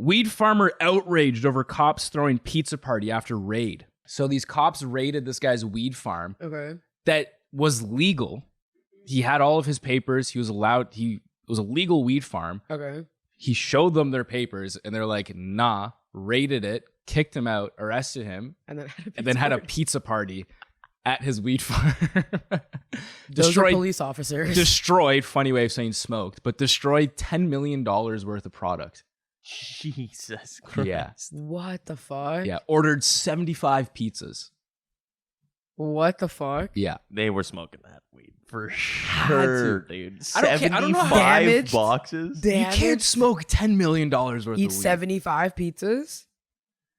Weed farmer outraged over cops throwing pizza party after raid. So these cops raided this guy's weed farm that was legal. He had all of his papers. He was allowed. It was a legal weed farm. Okay. He showed them their papers and they're like, nah, raided it, kicked him out, arrested him, and then had a pizza party at his weed farm. Those are police officers. Destroyed, funny way of saying smoked, but destroyed $10 million worth of product. Jesus Christ. Yeah. What the fuck? Yeah. Ordered 75 pizzas. What the fuck? Yeah. They were smoking that weed for sure, dude. I don't know how 75 boxes? You can't smoke $10 million worth of weed. Eat 75 pizzas?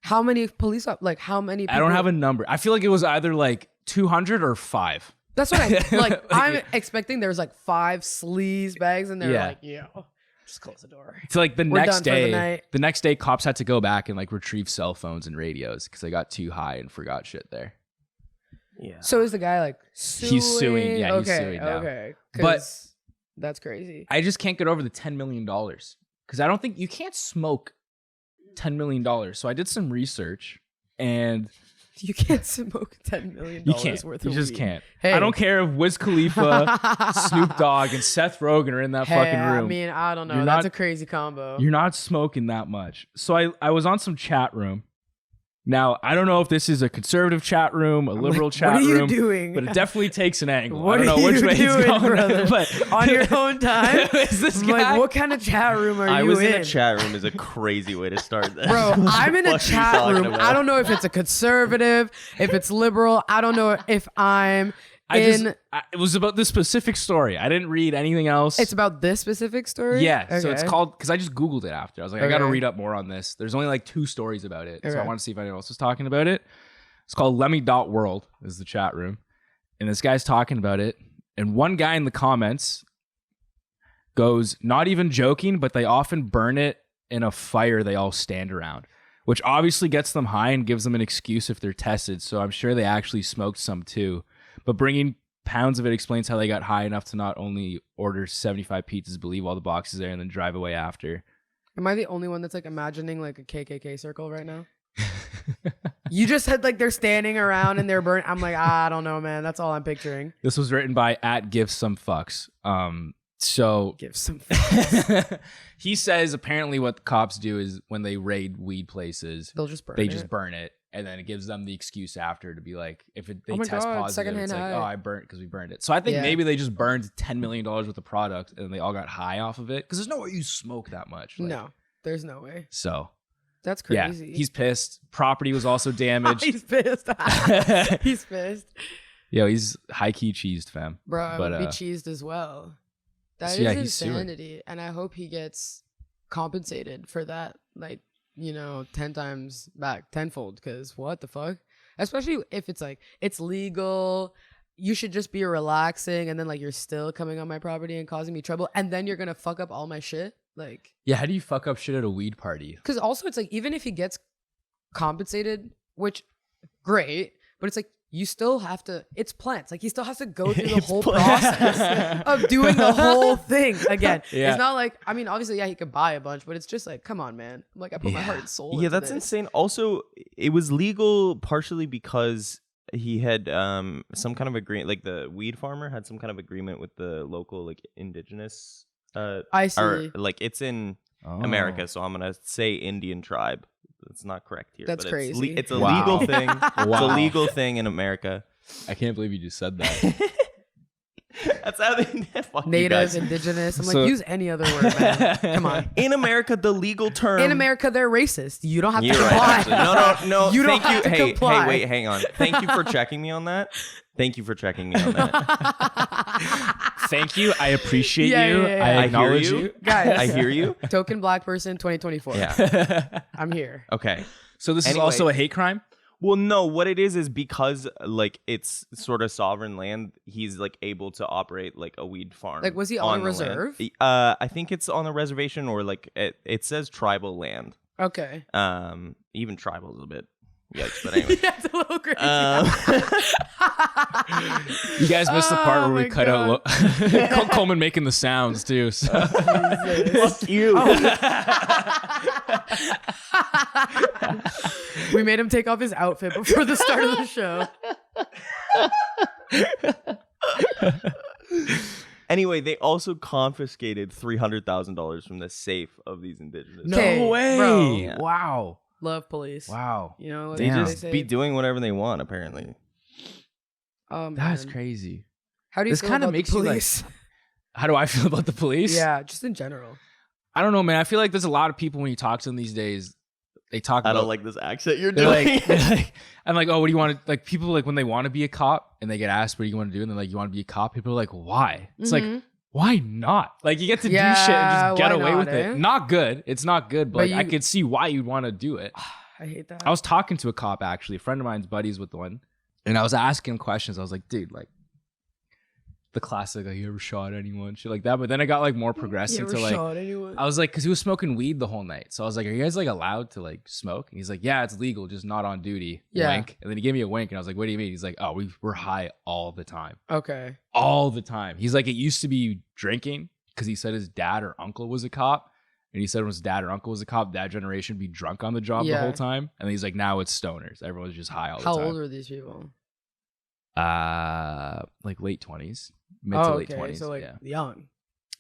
How many police, like how many people? I don't have a number. I feel like it was either like 200 or 5. That's what I'm expecting there's like 5 sleaze bags and they're like, yo, just close the door. It's like the next day, cops had to go back and like retrieve cell phones and radios because they got too high and forgot shit there. Yeah. So is the guy like suing? He's suing. Yeah, he's suing now. Okay. But that's crazy. I just can't get over the $10 million because I don't think you can't smoke $10 million. So I did some research and you can't smoke $10 million worth of weed. You just can't. Hey. I don't care if Wiz Khalifa, Snoop Dogg, and Seth Rogen are in that fucking room. I mean, I don't know. That's a crazy combo. You're not smoking that much. So I was on some chat room. Now, I don't know if this is a conservative chat room, a liberal chat room. What are you doing? But it definitely takes an angle. What I don't know which way it's going. Brother? But on your own time? Is this guy? Like, what kind of chat room are you in? I was in a chat room is a crazy way to start this. Bro, I'm in a chat room. About? I don't know if it's a conservative, if it's liberal. I don't know if I'm it was about this specific story. I didn't read anything else. It's about this specific story? Yeah. Okay. So it's called, because I just Googled it after. I was like, I got to read up more on this. There's only like 2 stories about it. So I want to see if anyone else was talking about it. It's called Lemmy.world is the chat room. And this guy's talking about it. And one guy in the comments goes, not even joking, but they often burn it in a fire they all stand around, which obviously gets them high and gives them an excuse if they're tested. So I'm sure they actually smoked some too. But bringing pounds of it explains how they got high enough to not only order 75 pizzas, but leave all the boxes there and then drive away after. Am I the only one that's like imagining like a KKK circle right now? You just said like they're standing around and they're burning. I'm like, I don't know, man. That's all I'm picturing. This was written by @GiveSomeFucks. So give some fucks. He says apparently what the cops do is when they raid weed places, they just burn it. And then it gives them the excuse after to be like, if they test positive, it's like, I burnt because we burned it. So I think maybe they just burned $10 million worth of product and they all got high off of it. Because there's no way you smoke that much. Like, no, there's no way. So that's crazy. Yeah, he's pissed. Property was also damaged. He's pissed. He's pissed. Yo, he's high-key cheesed, fam. Bro, I would be cheesed as well. That is insanity. And I hope he gets compensated for that. Like, 10 times back, tenfold, because what the fuck? Especially if it's like, it's legal, you should just be relaxing, and then like you're still coming on my property and causing me trouble, and then you're gonna fuck up all my shit. Like, yeah, how do you fuck up shit at a weed party? Because also it's like, even if he gets compensated, which great, but it's like, you still have to, it's plants. Like, he still has to go through the whole process of doing the whole thing again. Yeah. It's not like, I mean, obviously, yeah, he could buy a bunch, but it's just like, come on, man. I'm like, I put my heart and soul into that's this. insane. Also, it was legal partially because he had some kind of agreement, like the weed farmer had some kind of agreement with the local, like, indigenous. I see. Or, like, it's in America, so I'm going to say Indian tribe. That's not correct here. That's crazy. It's a legal thing. It's a legal thing in America. I can't believe you just said that. That's how they Native, indigenous. I'm like, use any other word, man. Come on. In America, the legal term. In America, they're racist. You don't have to comply. Right, no. You don't have to comply. Hey, wait, hang on. Thank you for checking me on that. Thank you. I appreciate you. Yeah. I acknowledge you. Guys, I hear you. Token black person 2024. Yeah. I'm here. Okay. So this is also a hate crime? Well, no, what it is because like it's sort of sovereign land, he's like able to operate like a weed farm. Like, was he on a reserve? I think it's on a reservation, or like it says tribal land. Okay. Even tribal is a bit Yikes, but anyway. Yeah, it's a little crazy. You guys missed the part where we cut out Coleman making the sounds too. So. Fuck you. We made him take off his outfit before the start of the show. Anyway, they also confiscated $300,000 from the safe of these indigenous. No Okay, way. bro. Yeah. Wow. Love police. Wow. You know, They Damn. just be doing whatever they want, apparently. That's crazy. How do you This feel kinda about makes the you, like, police? How do I feel about the police? Yeah, just in general. I don't know, man. I feel like there's a lot of people when you talk to them these days, they talk I about don't like this accent you're they're doing. like, I'm like, oh, what do you want to, like, people, like, when they want to be a cop and they get asked, what do you want to do? And they're like, you want to be a cop? People are like, why? It's like, why not? Like, you get to do shit and just get away with it. Not good. It's not good, but like, I could see why you'd want to do it. I hate that. I was talking to a cop, actually. A friend of mine's buddies with one. And I was asking him questions. I was like, dude, like, the classic, like, you ever shot anyone? Shit like that. But then I got, like, more progressive to, like, shot anyone? I was like, because he was smoking weed the whole night. So I was like, are you guys, like, allowed to, like, smoke? And he's like, yeah, it's legal, just not on duty. Yeah. Wink. And then he gave me a wink. And I was like, what do you mean? He's like, oh, we're high all the time. Okay. All the time. He's like, it used to be drinking because he said his dad or uncle was a cop. And he said when his dad or uncle was a cop, that generation would be drunk on the job the whole time. And he's like, now it's stoners. Everyone's just high all the time. How old are these people? Like late 20s. Mid to late 20s. So like young.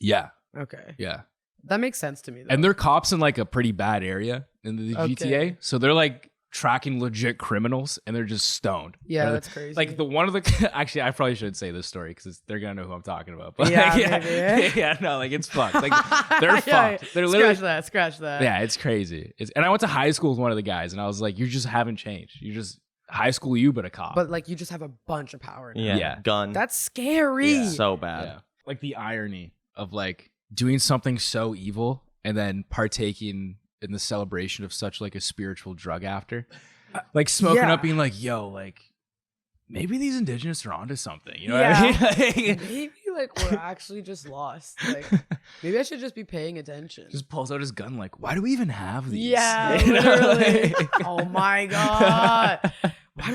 Yeah. Okay. Yeah. That makes sense to me though. And they're cops in like a pretty bad area in the GTA. So they're like tracking legit criminals and they're just stoned. Yeah, that's crazy. Like the one of the actually I probably shouldn't say this story because they're gonna know who I'm talking about. But yeah, like, maybe. Yeah, no, like it's fucked. Like they're fucked. They're literally scratch that. Yeah, it's crazy. And I went to high school with one of the guys and I was like, you just haven't changed. You just high school you but a cop. But like you just have a bunch of power now. Yeah. Gun. That's scary. Yeah. So bad. Yeah. Like the irony of like doing something so evil and then partaking in the celebration of such like a spiritual drug after. Like smoking up, being like, yo, like maybe these indigenous are onto something. You know what I mean? Maybe like we're actually just lost. Like maybe I should just be paying attention. Just pulls out his gun like, why do we even have these? Yeah, You know? literally. Oh my God. Why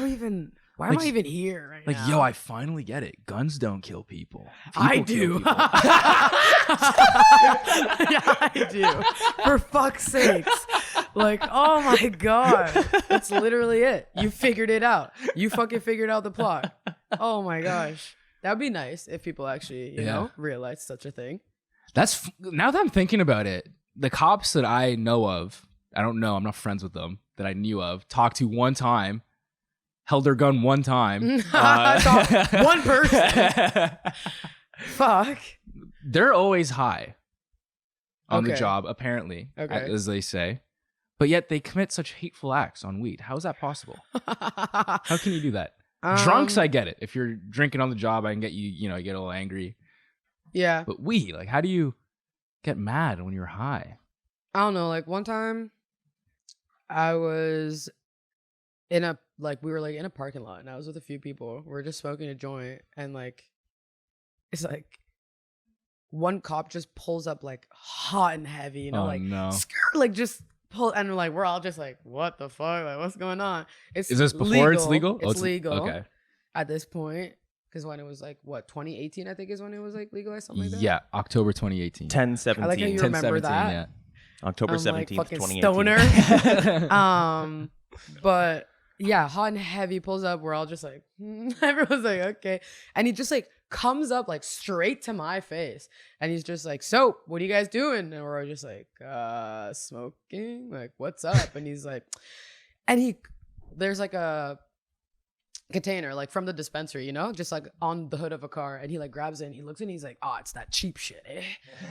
am I even here right now? Like, yo, I finally get it. Guns don't kill people. I People kill do. people. Yeah, I do. For fuck's sakes. Like, oh my God. That's literally it. You figured it out. You fucking figured out the plot. Oh my gosh. That'd be nice if people actually, you know, realize such a thing. Now that I'm thinking about it, the cops that I know of, I'm not friends with them, that I knew of, talked to one time, held their gun one time. One person. Fuck. They're always high on the job, apparently, as they say. But yet they commit such hateful acts on weed. How is that possible? How can you do that? Drunks, I get it. If you're drinking on the job, I can get you, you know, get a little angry. Yeah. But weed, like, how do you get mad when you're high? I don't know. Like, one time I was we were like in a parking lot and I was with a few people. We were just smoking a joint and like, it's like one cop just pulls up like hot and heavy, you know, like just pull, and we're all just like, what the fuck? Like, what's going on? Is this before legal. It's legal? It's legal. Okay. At this point, because when it was like, what, 2018, I think is when it was like legalized, something like that? Yeah, October 2018. 10/17. I like how you remember that. Yeah. October 17th, like, 2018. Stoner. But yeah, hot and heavy pulls up. We're all just like, everyone's like, okay. And he just like comes up like straight to my face. And he's just like, so what are you guys doing? And we're all just like, smoking. Like, what's up? And he's like, there's like a container like from the dispensary, you know, just like on the hood of a car, and he like grabs it and he looks and he's like, oh, it's that cheap shit,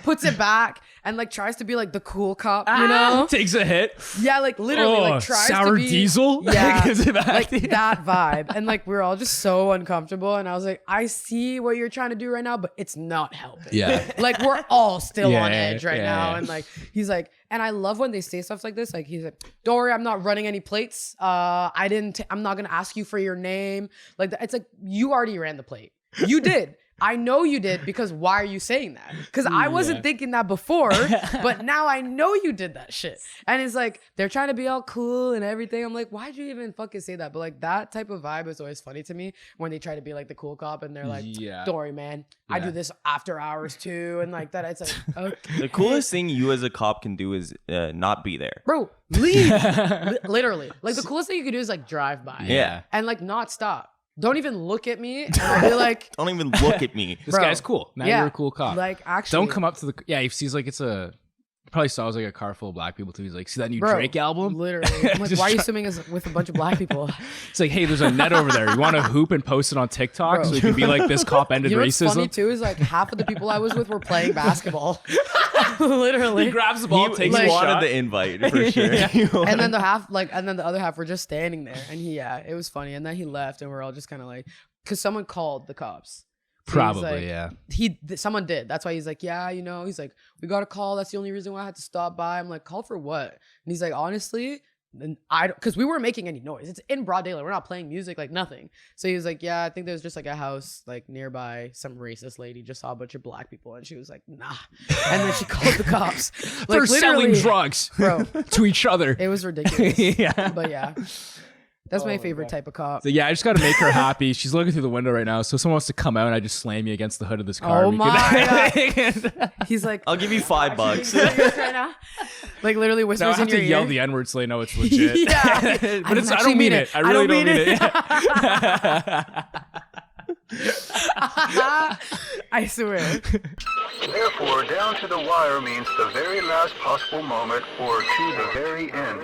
puts it back and like tries to be like the cool cop, you know, takes a hit, like literally like tries sour to be diesel, like that vibe, and like we're all just so uncomfortable, and I was like, I see what you're trying to do right now, but it's not helping. Like we're all still on edge right now. And like he's like, and I love when they say stuff like this. Like he's like, don't worry, I'm not running any plates. I'm not gonna ask you for your name. Like it's like, you already ran the plate. You did. I know you did, because why are you saying that? Because I wasn't thinking that before, but now I know you did that shit. And it's like, they're trying to be all cool and everything. I'm like, why'd you even fucking say that? But like, that type of vibe is always funny to me when they try to be like the cool cop and they're like, don't worry, man. I do this after hours too. And like that, it's like, okay. The coolest thing you as a cop can do is not be there. Bro, leave. Literally. Like the coolest thing you could do is like drive by. Yeah. And like not stop. Don't even look at me. And I'll be like, don't even look at me. This guy's cool. Now you're a cool cop. Like, actually, don't come up to the. Yeah, he sees like it's a. Probably saw it was like a car full of black people too. He's like, see that new Drake album? Literally. I'm like, why are you swimming with a bunch of black people? It's like, hey, there's a net over there. You want to hoop and post it on TikTok so you can be like, this cop ended racism? What's funny too is like half of the people I was with were playing basketball. Literally. He grabs the ball, takes he a wanted shot. the invite for sure. And then the other half were just standing there. And it was funny. And then he left and we're all just kind of like, because someone called the cops. So probably, someone did. That's why he's like, yeah, he's like, we got a call. That's the only reason why I had to stop by. I'm like, call for what? And he's like, honestly, because we weren't making any noise. It's in broad daylight. We're not playing music, like nothing. So he was like, yeah, I think there's just like a house like nearby. Some racist lady just saw a bunch of black people, and she was like, nah. And then she called the cops. Like, they're selling drugs, bro, to each other. It was ridiculous. Yeah, but yeah. That's my favorite type of cop. So yeah, I just got to make her happy. She's looking through the window right now. So if someone wants to come out and I just slam you against the hood of this car. Oh my God. He's like, I'll give you $5. Right now. Like literally whispers I have in your to yell ear. the N-word so they know it's legit. Yeah. But I don't mean it. I really don't mean it. I swear. Therefore, down to the wire means the very last possible moment or to the very end.